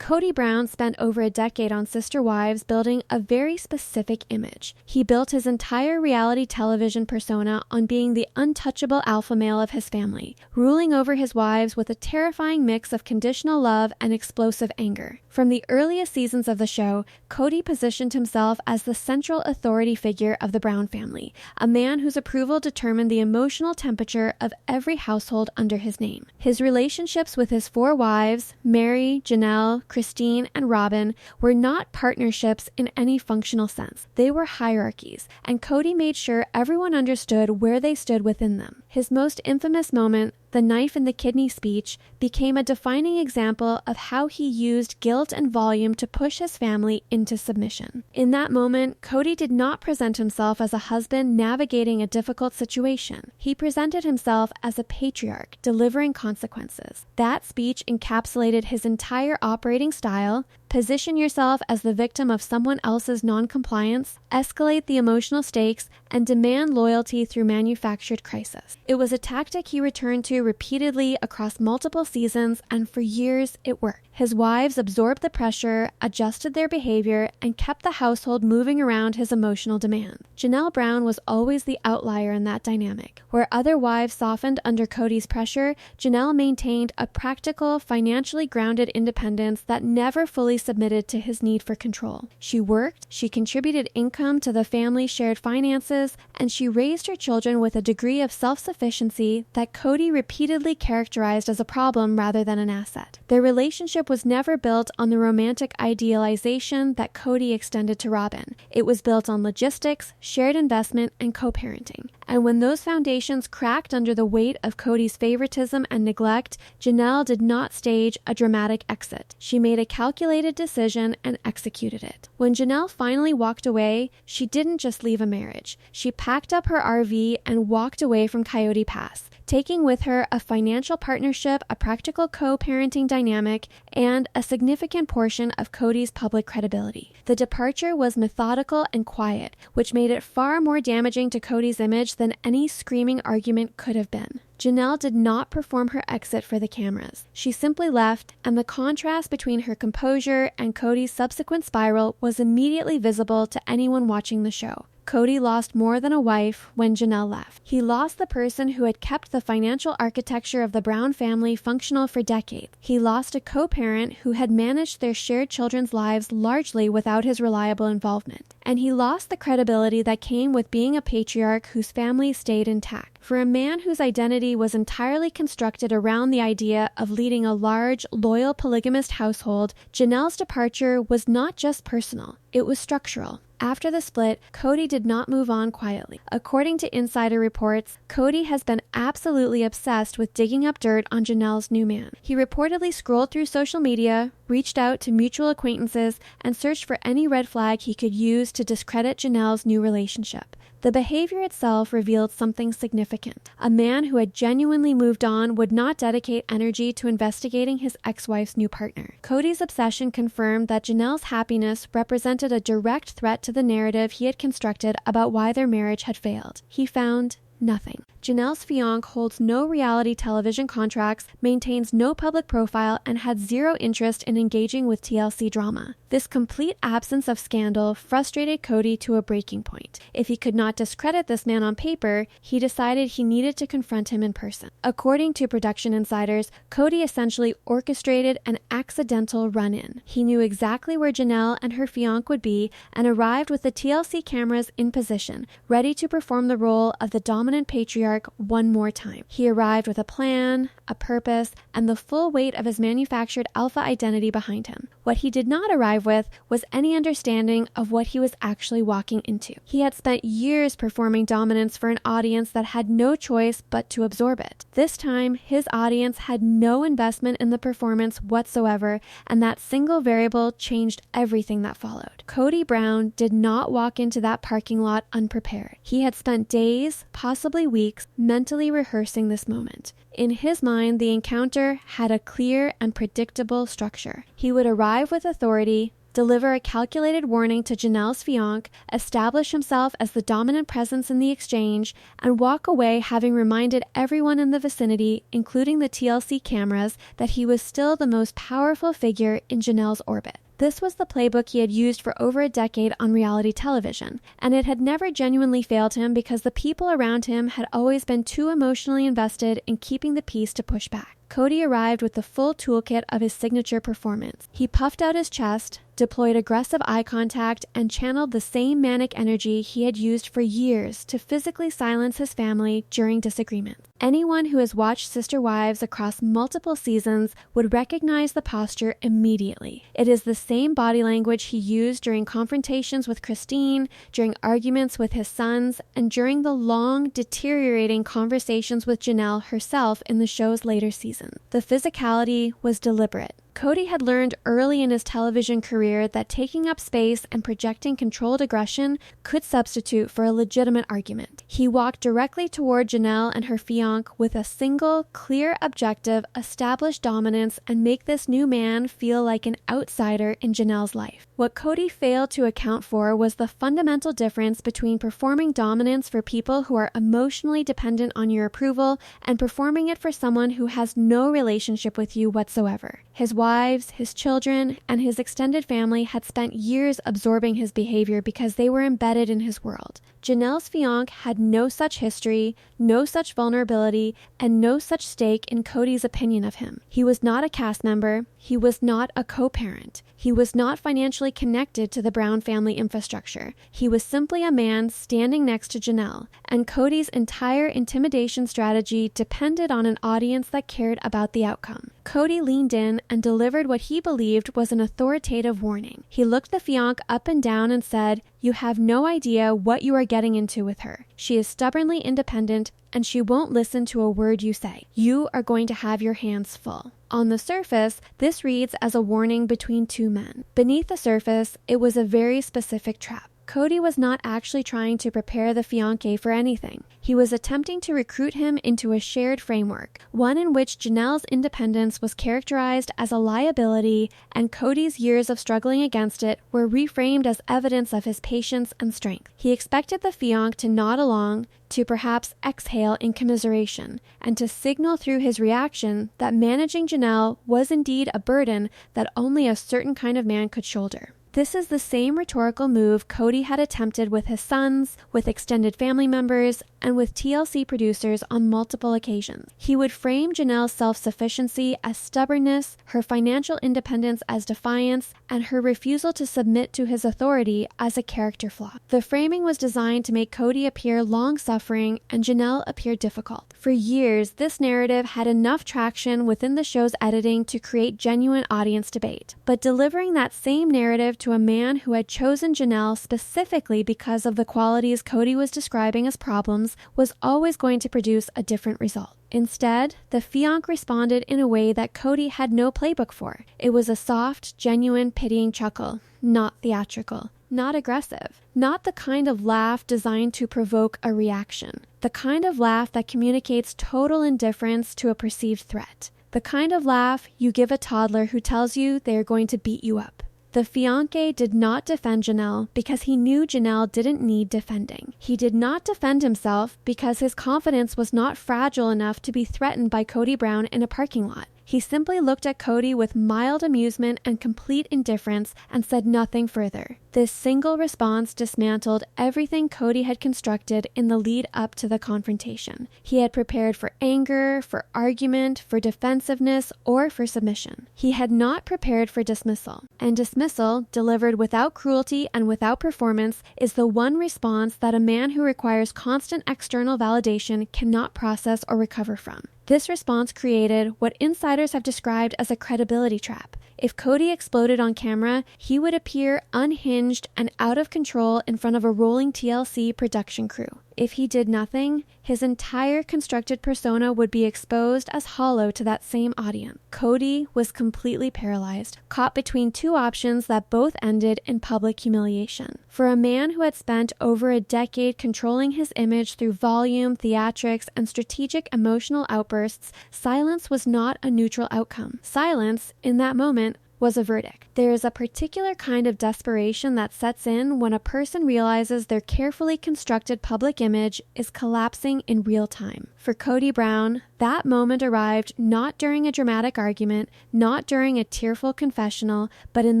Kody Brown spent over a decade on Sister Wives building a very specific image. He built his entire reality television persona on being the untouchable alpha male of his family, ruling over his wives with a terrifying mix of conditional love and explosive anger. From the earliest seasons of the show, Kody positioned himself as the central authority figure of the Brown family, a man whose approval determined the emotional temperature of every household under his name. His relationships with his 4 wives, Mary, Janelle, Christine, and Robin, were not partnerships in any functional sense. They were hierarchies, and Kody made sure everyone understood where they stood within them. His most infamous moment, the knife in the kidney speech, became a defining example of how he used guilt and volume to push his family into submission. In that moment, Kody did not present himself as a husband navigating a difficult situation. He presented himself as a patriarch, delivering consequences. That speech encapsulated his entire operating style: position yourself as the victim of someone else's non-compliance, escalate the emotional stakes, and demand loyalty through manufactured crisis. It was a tactic he returned to repeatedly across multiple seasons, and for years it worked. His wives absorbed the pressure, adjusted their behavior, and kept the household moving around his emotional demand. Janelle Brown was always the outlier in that dynamic. Where other wives softened under Kody's pressure, Janelle maintained a practical, financially grounded independence that never fully submitted to his need for control. She worked, she contributed income to the family's shared finances, and she raised her children with a degree of self-sufficiency that Kody repeatedly characterized as a problem rather than an asset. Their relationship was never built on the romantic idealization that Kody extended to Robin. It was built on logistics, shared investment, and co-parenting. And when those foundations cracked under the weight of Kody's favoritism and neglect, Janelle did not stage a dramatic exit. She made a calculated decision and executed it. When Janelle finally walked away, she didn't just leave a marriage. She packed up her RV and walked away from Coyote Pass, taking with her a financial partnership, a practical co-parenting dynamic, and a significant portion of Kody's public credibility. The departure was methodical and quiet, which made it far more damaging to Kody's image than any screaming argument could have been. Janelle did not perform her exit for the cameras. She simply left, and the contrast between her composure and Kody's subsequent spiral was immediately visible to anyone watching the show. Kody lost more than a wife when Janelle left. He lost the person who had kept the financial architecture of the Brown family functional for decades. He lost a co-parent who had managed their shared children's lives largely without his reliable involvement. And he lost the credibility that came with being a patriarch whose family stayed intact. For a man whose identity was entirely constructed around the idea of leading a large, loyal polygamist household, Janelle's departure was not just personal, it was structural. After the split, Kody did not move on quietly. According to insider reports, Kody has been absolutely obsessed with digging up dirt on Janelle's new man. He reportedly scrolled through social media, reached out to mutual acquaintances, and searched for any red flag he could use to discredit Janelle's new relationship. The behavior itself revealed something significant. A man who had genuinely moved on would not dedicate energy to investigating his ex-wife's new partner. Kody's obsession confirmed that Janelle's happiness represented a direct threat to the narrative he had constructed about why their marriage had failed. He found nothing. Janelle's fiancé holds no reality television contracts, maintains no public profile, and had zero interest in engaging with TLC drama. This complete absence of scandal frustrated Kody to a breaking point. If he could not discredit this man on paper, he decided he needed to confront him in person. According to production insiders, Kody essentially orchestrated an accidental run-in. He knew exactly where Janelle and her fiancé would be and arrived with the TLC cameras in position, ready to perform the role of the dominant patriarch one more time. He arrived with a plan, a purpose, and the full weight of his manufactured alpha identity behind him. What he did not arrive with was any understanding of what he was actually walking into. He had spent years performing dominance for an audience that had no choice but to absorb it. This time, his audience had no investment in the performance whatsoever, and that single variable changed everything that followed. Kody Brown did not walk into that parking lot unprepared. He had spent days, possibly weeks, mentally rehearsing this moment. In his mind, the encounter had a clear and predictable structure. He would arrive with authority, deliver a calculated warning to Janelle's fiancé, establish himself as the dominant presence in the exchange, and walk away having reminded everyone in the vicinity, including the TLC cameras, that he was still the most powerful figure in Janelle's orbit. This was the playbook he had used for over a decade on reality television, and it had never genuinely failed him because the people around him had always been too emotionally invested in keeping the peace to push back. Kody arrived with the full toolkit of his signature performance. He puffed out his chest, deployed aggressive eye contact, and channeled the same manic energy he had used for years to physically silence his family during disagreements. Anyone who has watched Sister Wives across multiple seasons would recognize the posture immediately. It is the same body language he used during confrontations with Christine, during arguments with his sons, and during the long, deteriorating conversations with Janelle herself in the show's later seasons. The physicality was deliberate. Kody had learned early in his television career that taking up space and projecting controlled aggression could substitute for a legitimate argument. He walked directly toward Janelle and her fiancé with a single, clear objective: establish dominance and make this new man feel like an outsider in Janelle's life. What Kody failed to account for was the fundamental difference between performing dominance for people who are emotionally dependent on your approval and performing it for someone who has no relationship with you whatsoever. His wives, his children, and his extended family had spent years absorbing his behavior because they were embedded in his world. Janelle's fiancé had no such history, no such vulnerability, and no such stake in Kody's opinion of him. He was not a cast member. He was not a co-parent. He was not financially connected to the Brown family infrastructure. He was simply a man standing next to Janelle, and Kody's entire intimidation strategy depended on an audience that cared about the outcome. Kody leaned in and delivered what he believed was an authoritative warning. He looked the fiancé up and down and said, "You have no idea what you are getting into with her. She is stubbornly independent, and she won't listen to a word you say. You are going to have your hands full." On the surface, this reads as a warning between two men. Beneath the surface, it was a very specific trap. Kody was not actually trying to prepare the fiancé for anything. He was attempting to recruit him into a shared framework, one in which Janelle's independence was characterized as a liability, and Kody's years of struggling against it were reframed as evidence of his patience and strength. He expected the fiancé to nod along, to perhaps exhale in commiseration, and to signal through his reaction that managing Janelle was indeed a burden that only a certain kind of man could shoulder. This is the same rhetorical move Kody had attempted with his sons, with extended family members, and with TLC producers on multiple occasions. He would frame Janelle's self-sufficiency as stubbornness, her financial independence as defiance, and her refusal to submit to his authority as a character flaw. The framing was designed to make Kody appear long-suffering and Janelle appear difficult. For years, this narrative had enough traction within the show's editing to create genuine audience debate. But delivering that same narrative to a man who had chosen Janelle specifically because of the qualities Kody was describing as problems was always going to produce a different result. Instead, the fiancé responded in a way that Kody had no playbook for. It was a soft, genuine, pitying chuckle, not theatrical, not aggressive, not the kind of laugh designed to provoke a reaction, the kind of laugh that communicates total indifference to a perceived threat, the kind of laugh you give a toddler who tells you they are going to beat you up. The fiancé did not defend Janelle because he knew Janelle didn't need defending. He did not defend himself because his confidence was not fragile enough to be threatened by Kody Brown in a parking lot. He simply looked at Kody with mild amusement and complete indifference and said nothing further. This single response dismantled everything Kody had constructed in the lead up to the confrontation. He had prepared for anger, for argument, for defensiveness, or for submission. He had not prepared for dismissal. And dismissal, delivered without cruelty and without performance, is the one response that a man who requires constant external validation cannot process or recover from. This response created what insiders have described as a credibility trap. If Kody exploded on camera, he would appear unhinged and out of control in front of a rolling TLC production crew. If he did nothing, his entire constructed persona would be exposed as hollow to that same audience. Kody was completely paralyzed, caught between two options that both ended in public humiliation. For a man who had spent over a decade controlling his image through volume, theatrics, and strategic emotional outbursts, silence was not a neutral outcome. Silence, in that moment, was a verdict. There is a particular kind of desperation that sets in when a person realizes their carefully constructed public image is collapsing in real time. For Kody Brown, that moment arrived not during a dramatic argument, not during a tearful confessional, but in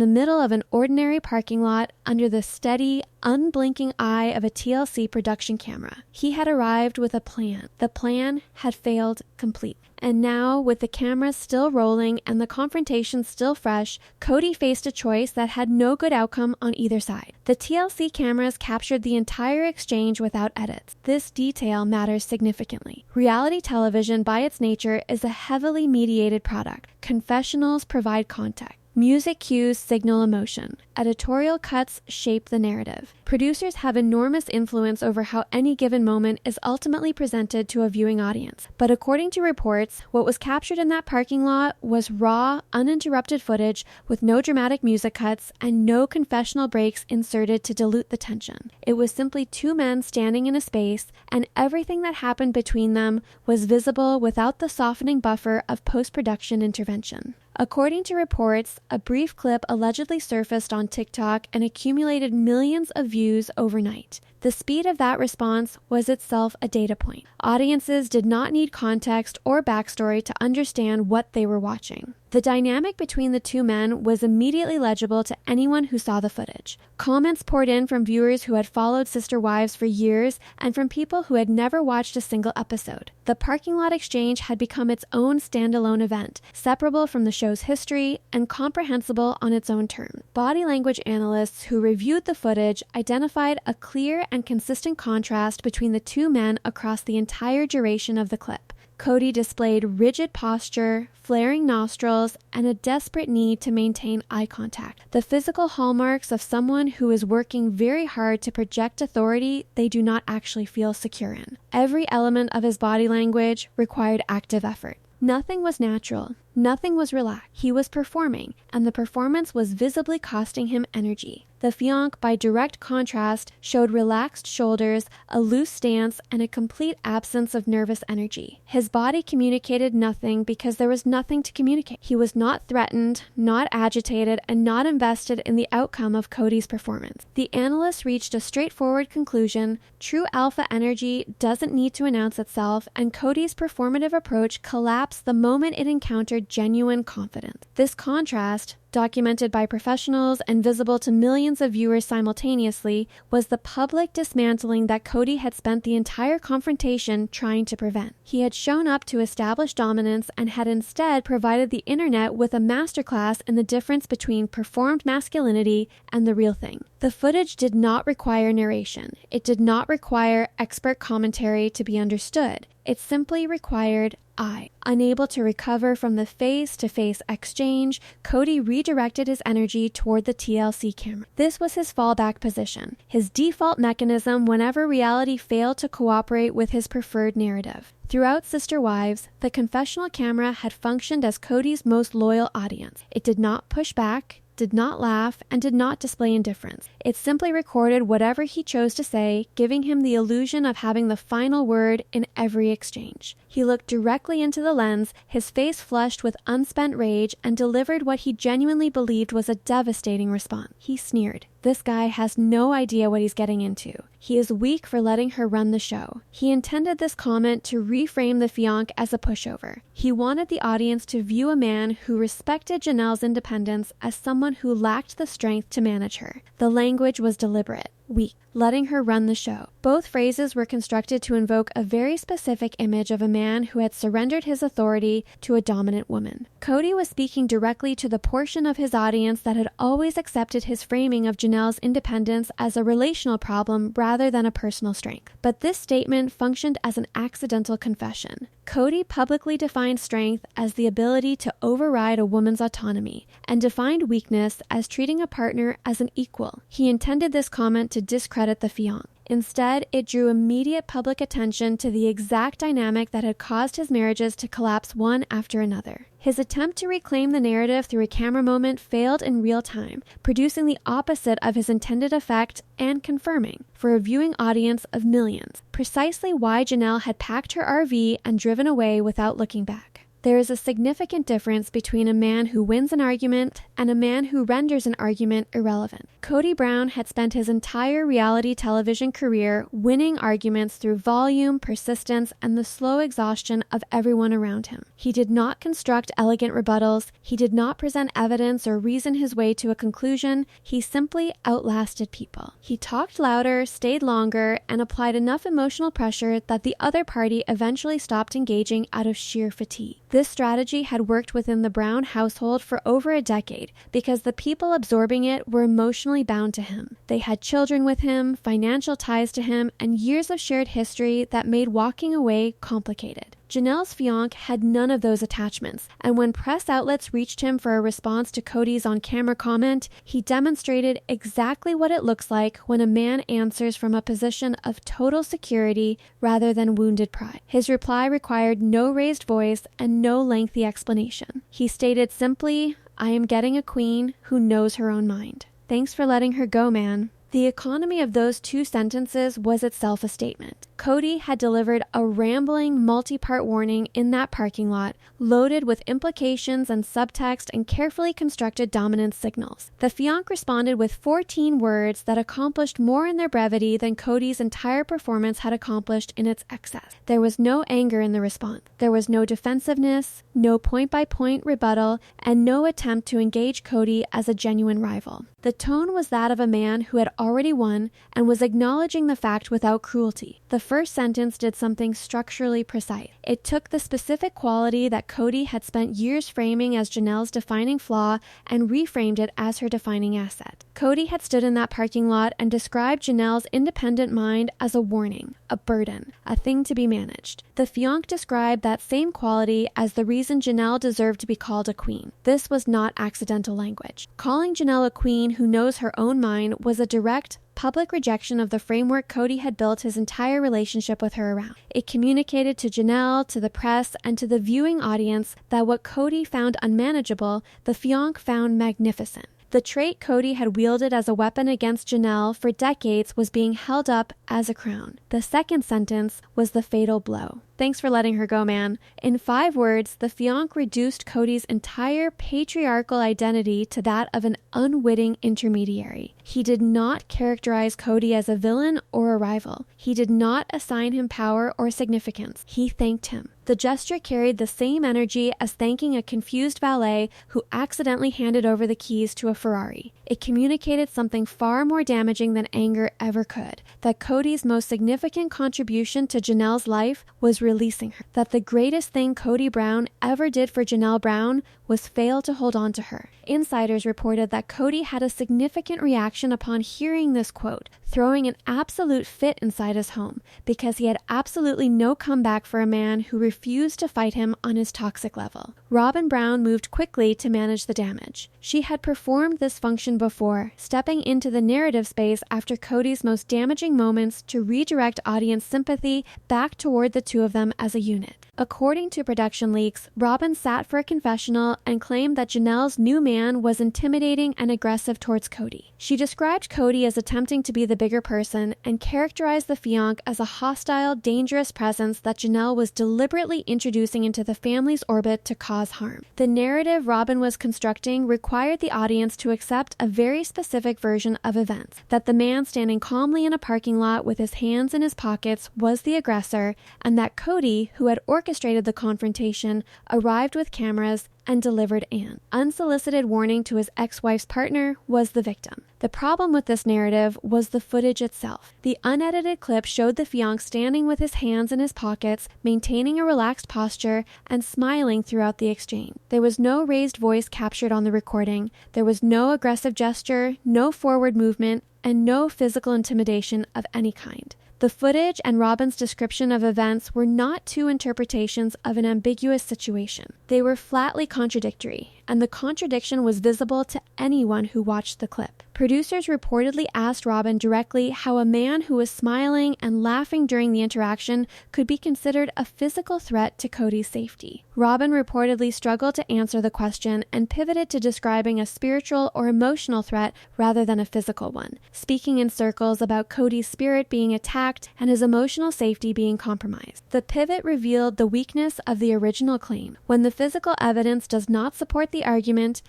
the middle of an ordinary parking lot under the steady, unblinking eye of a TLC production camera. He had arrived with a plan. The plan had failed completely. And now, with the cameras still rolling and the confrontation still fresh, Kody faced a choice that had no good outcome on either side. The TLC cameras captured the entire exchange without edits. This detail matters significantly. Reality television, by its nature, is a heavily mediated product. Confessionals provide context. Music cues signal emotion. Editorial cuts shape the narrative. Producers have enormous influence over how any given moment is ultimately presented to a viewing audience. But according to reports, what was captured in that parking lot was raw, uninterrupted footage with no dramatic music cuts and no confessional breaks inserted to dilute the tension. It was simply two men standing in a space, and everything that happened between them was visible without the softening buffer of post-production intervention. According to reports, a brief clip allegedly surfaced on TikTok and accumulated millions of views overnight. The speed of that response was itself a data point. Audiences did not need context or backstory to understand what they were watching. The dynamic between the two men was immediately legible to anyone who saw the footage. Comments poured in from viewers who had followed Sister Wives for years and from people who had never watched a single episode. The parking lot exchange had become its own standalone event, separable from the show's history and comprehensible on its own terms. Body language analysts who reviewed the footage identified a clear and consistent contrast between the two men across the entire duration of the clip. Kody displayed rigid posture, flaring nostrils, and a desperate need to maintain eye contact. The physical hallmarks of someone who is working very hard to project authority they do not actually feel secure in. Every element of his body language required active effort. Nothing was natural. Nothing was relaxed. He was performing, and the performance was visibly costing him energy. The fiancé, by direct contrast, showed relaxed shoulders, a loose stance, and a complete absence of nervous energy. His body communicated nothing because there was nothing to communicate. He was not threatened, not agitated, and not invested in the outcome of Kody's performance. The analysts reached a straightforward conclusion: true alpha energy doesn't need to announce itself, and Kody's performative approach collapsed the moment it encountered genuine confidence. This contrast, documented by professionals and visible to millions of viewers simultaneously, was the public dismantling that Kody had spent the entire confrontation trying to prevent. He had shown up to establish dominance and had instead provided the internet with a masterclass in the difference between performed masculinity and the real thing. The footage did not require narration. It did not require expert commentary to be understood. It simply required eye. Unable to recover from the face-to-face exchange, Kody redirected his energy toward the TLC camera. This was his fallback position, his default mechanism whenever reality failed to cooperate with his preferred narrative. Throughout Sister Wives, the confessional camera had functioned as Kody's most loyal audience. It did not push back, did not laugh, and did not display indifference. It simply recorded whatever he chose to say, giving him the illusion of having the final word in every exchange. He looked directly into the lens, his face flushed with unspent rage, and delivered what he genuinely believed was a devastating response. He sneered. This guy has no idea what he's getting into. He is weak for letting her run the show. He intended this comment to reframe the fiancé as a pushover. He wanted the audience to view a man who respected Janelle's independence as someone who lacked the strength to manage her. The language was deliberate. Weak, letting her run the show. Both phrases were constructed to invoke a very specific image of a man who had surrendered his authority to a dominant woman. Kody was speaking directly to the portion of his audience that had always accepted his framing of Janelle's independence as a relational problem rather than a personal strength. But this statement functioned as an accidental confession. Kody publicly defined strength as the ability to override a woman's autonomy, and defined weakness as treating a partner as an equal. He intended this comment to discredit the fiancé. Instead, it drew immediate public attention to the exact dynamic that had caused his marriages to collapse one after another. His attempt to reclaim the narrative through a camera moment failed in real time, producing the opposite of his intended effect and confirming, for a viewing audience of millions, precisely why Janelle had packed her RV and driven away without looking back. There is a significant difference between a man who wins an argument and a man who renders an argument irrelevant. Kody Brown had spent his entire reality television career winning arguments through volume, persistence, and the slow exhaustion of everyone around him. He did not construct elegant rebuttals. He did not present evidence or reason his way to a conclusion. He simply outlasted people. He talked louder, stayed longer, and applied enough emotional pressure that the other party eventually stopped engaging out of sheer fatigue. This strategy had worked within the Brown household for over a decade because the people absorbing it were emotionally bound to him. They had children with him, financial ties to him, and years of shared history that made walking away complicated. Janelle's fiancé had none of those attachments, and when press outlets reached him for a response to Kody's on-camera comment, he demonstrated exactly what it looks like when a man answers from a position of total security rather than wounded pride. His reply required no raised voice and no lengthy explanation. He stated simply, "I am getting a queen who knows her own mind. Thanks for letting her go, man." The economy of those two sentences was itself a statement. Kody had delivered a rambling, multi-part warning in that parking lot, loaded with implications and subtext and carefully constructed dominance signals. The fiancé responded with 14 words that accomplished more in their brevity than Kody's entire performance had accomplished in its excess. There was no anger in the response. There was no defensiveness, no point-by-point rebuttal, and no attempt to engage Kody as a genuine rival. The tone was that of a man who had already won and was acknowledging the fact without cruelty. The first sentence did something structurally precise. It took the specific quality that Kody had spent years framing as Janelle's defining flaw and reframed it as her defining asset. Kody had stood in that parking lot and described Janelle's independent mind as a warning, a burden, a thing to be managed. The fiancé described that same quality as the reason Janelle deserved to be called a queen. This was not accidental language. Calling Janelle a queen who knows her own mind was a direct, public rejection of the framework Kody had built his entire relationship with her around. It communicated to Janelle, to the press, and to the viewing audience that what Kody found unmanageable, the fiancé found magnificent. The trait Kody had wielded as a weapon against Janelle for decades was being held up as a crown. The second sentence was the fatal blow. Thanks for letting her go, man. In 5 words, the fiancé reduced Kody's entire patriarchal identity to that of an unwitting intermediary. He did not characterize Kody as a villain or a rival. He did not assign him power or significance. He thanked him. The gesture carried the same energy as thanking a confused valet who accidentally handed over the keys to a Ferrari. It communicated something far more damaging than anger ever could, that Kody's most significant contribution to Janelle's life was releasing her, that the greatest thing Kody Brown ever did for Janelle Brown was fail to hold on to her. Insiders reported that Kody had a significant reaction upon hearing this quote, throwing an absolute fit inside his home, because he had absolutely no comeback for a man who refused to fight him on his toxic level. Robin Brown moved quickly to manage the damage. She had performed this function before, stepping into the narrative space after Kody's most damaging moments to redirect audience sympathy back toward the two of them as a unit. According to production leaks, Robin sat for a confessional and claimed that Janelle's new man was intimidating and aggressive towards Kody. She described Kody as attempting to be the bigger person and characterized the fiancé as a hostile, dangerous presence that Janelle was deliberately introducing into the family's orbit to cause harm. The narrative Robin was constructing required the audience to accept a very specific version of events, that the man standing calmly in a parking lot with his hands in his pockets was the aggressor, and that Kody, who had orchestrated the confrontation, arrived with cameras and delivered an unsolicited warning to his ex-wife's partner, was the victim. The problem with this narrative was the footage itself. The unedited clip showed the fiancé standing with his hands in his pockets, maintaining a relaxed posture, and smiling throughout the exchange. There was no raised voice captured on the recording. There was no aggressive gesture, no forward movement, and no physical intimidation of any kind. The footage and Robin's description of events were not two interpretations of an ambiguous situation. They were flatly contradictory, and the contradiction was visible to anyone who watched the clip. Producers reportedly asked Robyn directly how a man who was smiling and laughing during the interaction could be considered a physical threat to Kody's safety. Robyn reportedly struggled to answer the question and pivoted to describing a spiritual or emotional threat rather than a physical one, speaking in circles about Kody's spirit being attacked and his emotional safety being compromised. The pivot revealed the weakness of the original claim. When the physical evidence does not support the argument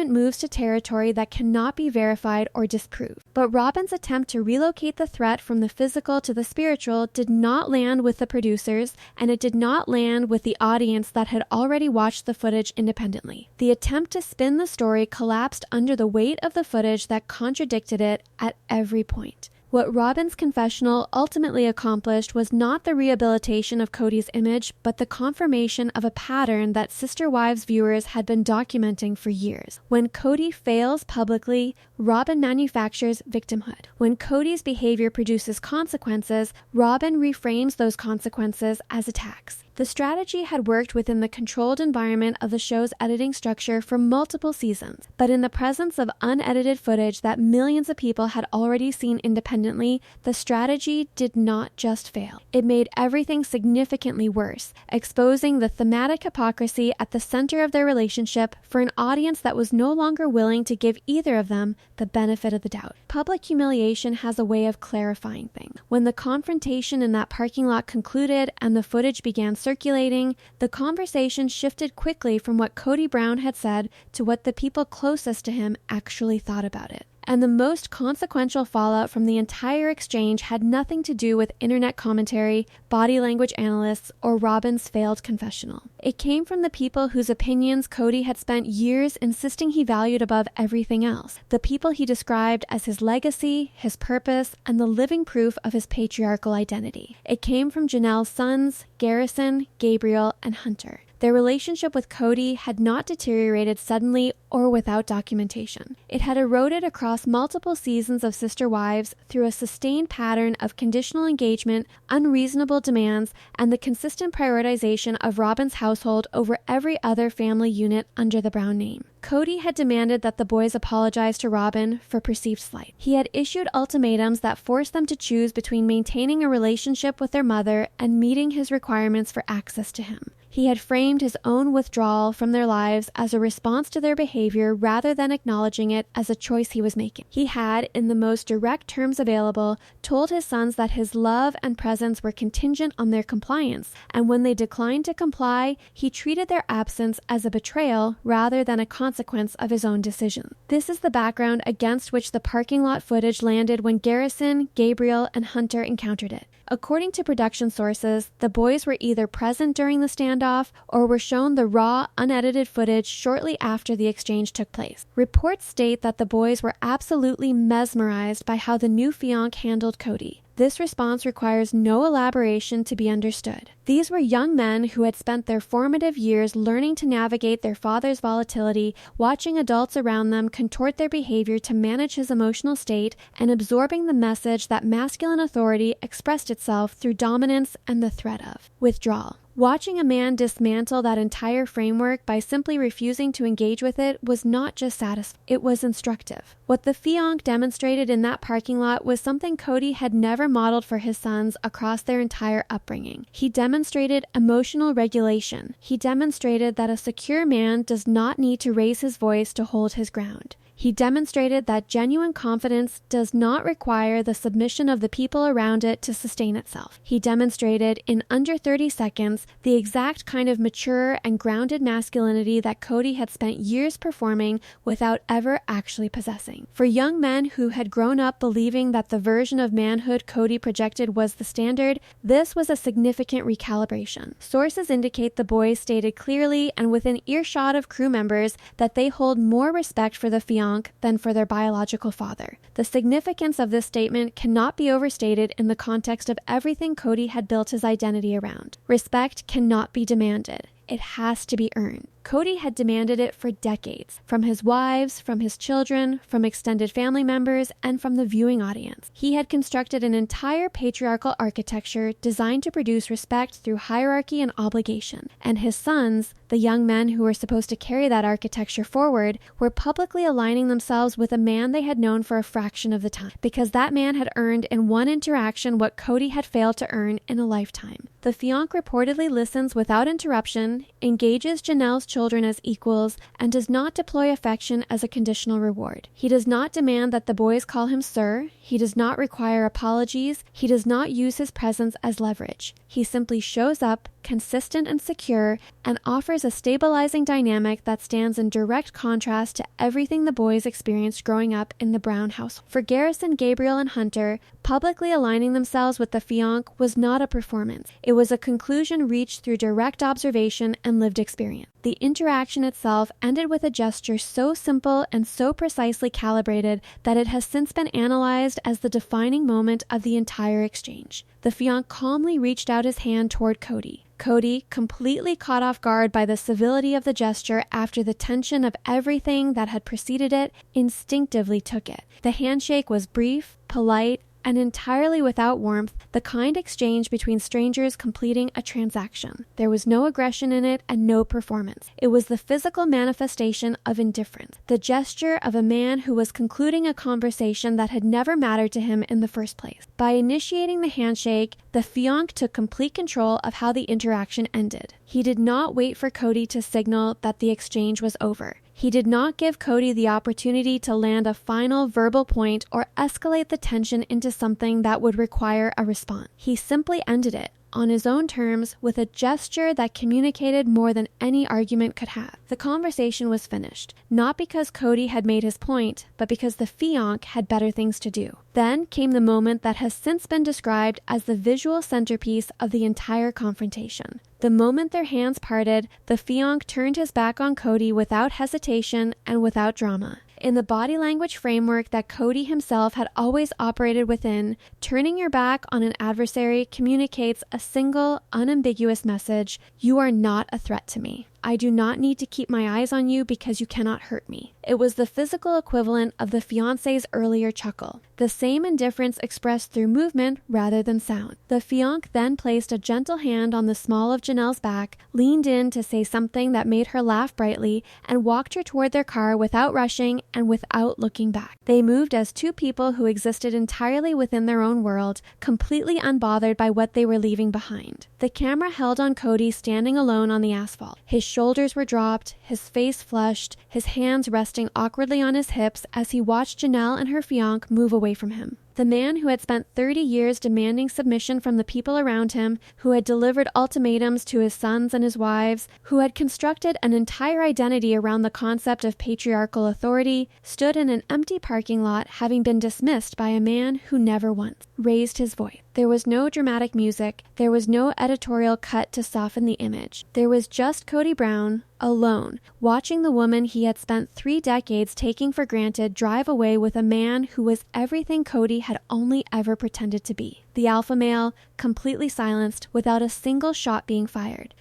moves to territory that cannot be verified or disproved. But Robyn's attempt to relocate the threat from the physical to the spiritual did not land with the producers, and it did not land with the audience that had already watched the footage independently. The attempt to spin the story collapsed under the weight of the footage that contradicted it at every point. What Robyn's confessional ultimately accomplished was not the rehabilitation of Kody's image, but the confirmation of a pattern that Sister Wives viewers had been documenting for years. When Kody fails publicly, Robyn manufactures victimhood. When Kody's behavior produces consequences, Robyn reframes those consequences as attacks. The strategy had worked within the controlled environment of the show's editing structure for multiple seasons, but in the presence of unedited footage that millions of people had already seen independently, the strategy did not just fail. It made everything significantly worse, exposing the thematic hypocrisy at the center of their relationship for an audience that was no longer willing to give either of them the benefit of the doubt. Public humiliation has a way of clarifying things. When the confrontation in that parking lot concluded and the footage began circulating, the conversation shifted quickly from what Kody Brown had said to what the people closest to him actually thought about it. And the most consequential fallout from the entire exchange had nothing to do with internet commentary, body language analysts, or Robyn's failed confessional. It came from the people whose opinions Kody had spent years insisting he valued above everything else, the people he described as his legacy, his purpose, and the living proof of his patriarchal identity. It came from Janelle's sons, Garrison, Gabriel, and Hunter. Their relationship with Kody had not deteriorated suddenly or without documentation. It had eroded across multiple seasons of Sister Wives through a sustained pattern of conditional engagement, unreasonable demands, and the consistent prioritization of Robyn's household over every other family unit under the Brown name. Kody had demanded that the boys apologize to Robyn for perceived slight. He had issued ultimatums that forced them to choose between maintaining a relationship with their mother and meeting his requirements for access to him. He had framed his own withdrawal from their lives as a response to their behavior rather than acknowledging it as a choice he was making. He had, in the most direct terms available, told his sons that his love and presence were contingent on their compliance, and when they declined to comply, he treated their absence as a betrayal rather than a consequence of his own decision. This is the background against which the parking lot footage landed when Garrison, Gabriel, and Hunter encountered it. According to production sources, the boys were either present during the standoff or were shown the raw, unedited footage shortly after the exchange took place. Reports state that the boys were absolutely mesmerized by how the new fiancé handled Kody. This response requires no elaboration to be understood. These were young men who had spent their formative years learning to navigate their father's volatility, watching adults around them contort their behavior to manage his emotional state, and absorbing the message that masculine authority expressed itself through dominance and the threat of withdrawal. Watching a man dismantle that entire framework by simply refusing to engage with it was not just satisfying, it was instructive. What the fiancé demonstrated in that parking lot was something Kody had never modeled for his sons across their entire upbringing. He demonstrated emotional regulation. He demonstrated that a secure man does not need to raise his voice to hold his ground. He demonstrated that genuine confidence does not require the submission of the people around it to sustain itself. He demonstrated in under 30 seconds the exact kind of mature and grounded masculinity that Kody had spent years performing without ever actually possessing. For young men who had grown up believing that the version of manhood Kody projected was the standard, this was a significant recalibration. Sources indicate the boys stated clearly and within earshot of crew members that they hold more respect for the fiancé than for their biological father. The significance of this statement cannot be overstated in the context of everything Kody had built his identity around. Respect cannot be demanded. It has to be earned. Kody had demanded it for decades, from his wives, from his children, from extended family members, and from the viewing audience. He had constructed an entire patriarchal architecture designed to produce respect through hierarchy and obligation. And his sons, the young men who were supposed to carry that architecture forward, were publicly aligning themselves with a man they had known for a fraction of the time, because that man had earned in one interaction what Kody had failed to earn in a lifetime. The fiancé reportedly listens without interruption, engages Janelle's children as equals, and does not deploy affection as a conditional reward. He does not demand that the boys call him sir. He does not require apologies. He does not use his presence as leverage. He simply shows up, consistent and secure, and offers a stabilizing dynamic that stands in direct contrast to everything the boys experienced growing up in the Brown household. For Garrison, Gabriel, and Hunter, publicly aligning themselves with the fiancé was not a performance. It was a conclusion reached through direct observation and lived experience. The interaction itself ended with a gesture so simple and so precisely calibrated that it has since been analyzed as the defining moment of the entire exchange. The fiancé calmly reached out his hand toward Kody. Kody, completely caught off guard by the civility of the gesture after the tension of everything that had preceded it, instinctively took it. The handshake was brief, polite, and entirely without warmth, the kind exchange between strangers completing a transaction. There was no aggression in it and no performance. It was the physical manifestation of indifference, the gesture of a man who was concluding a conversation that had never mattered to him in the first place. By initiating the handshake, the fiancé took complete control of how the interaction ended. He did not wait for Kody to signal that the exchange was over. He did not give Kody the opportunity to land a final verbal point or escalate the tension into something that would require a response. He simply ended it, on his own terms, with a gesture that communicated more than any argument could have. The conversation was finished, not because Kody had made his point, but because the fiancé had better things to do. Then came the moment that has since been described as the visual centerpiece of the entire confrontation. The moment their hands parted, the fiancé turned his back on Kody without hesitation and without drama. In the body language framework that Kody himself had always operated within, turning your back on an adversary communicates a single, unambiguous message: you are not a threat to me. I do not need to keep my eyes on you because you cannot hurt me. It was the physical equivalent of the fiancé's earlier chuckle, the same indifference expressed through movement rather than sound. The fiancé then placed a gentle hand on the small of Janelle's back, leaned in to say something that made her laugh brightly, and walked her toward their car without rushing and without looking back. They moved as two people who existed entirely within their own world, completely unbothered by what they were leaving behind. The camera held on Kody standing alone on the asphalt. His shoulders were dropped, his face flushed, his hands resting awkwardly on his hips as he watched Janelle and her fiancé move away from him. The man who had spent 30 years demanding submission from the people around him, who had delivered ultimatums to his sons and his wives, who had constructed an entire identity around the concept of patriarchal authority, stood in an empty parking lot having been dismissed by a man who never once raised his voice. There was no dramatic music. There was no editorial cut to soften the image. There was just Kody Brown, alone, watching the woman he had spent 3 decades taking for granted drive away with a man who was everything Kody had only ever pretended to be. The alpha male, completely silenced, without a single shot being fired.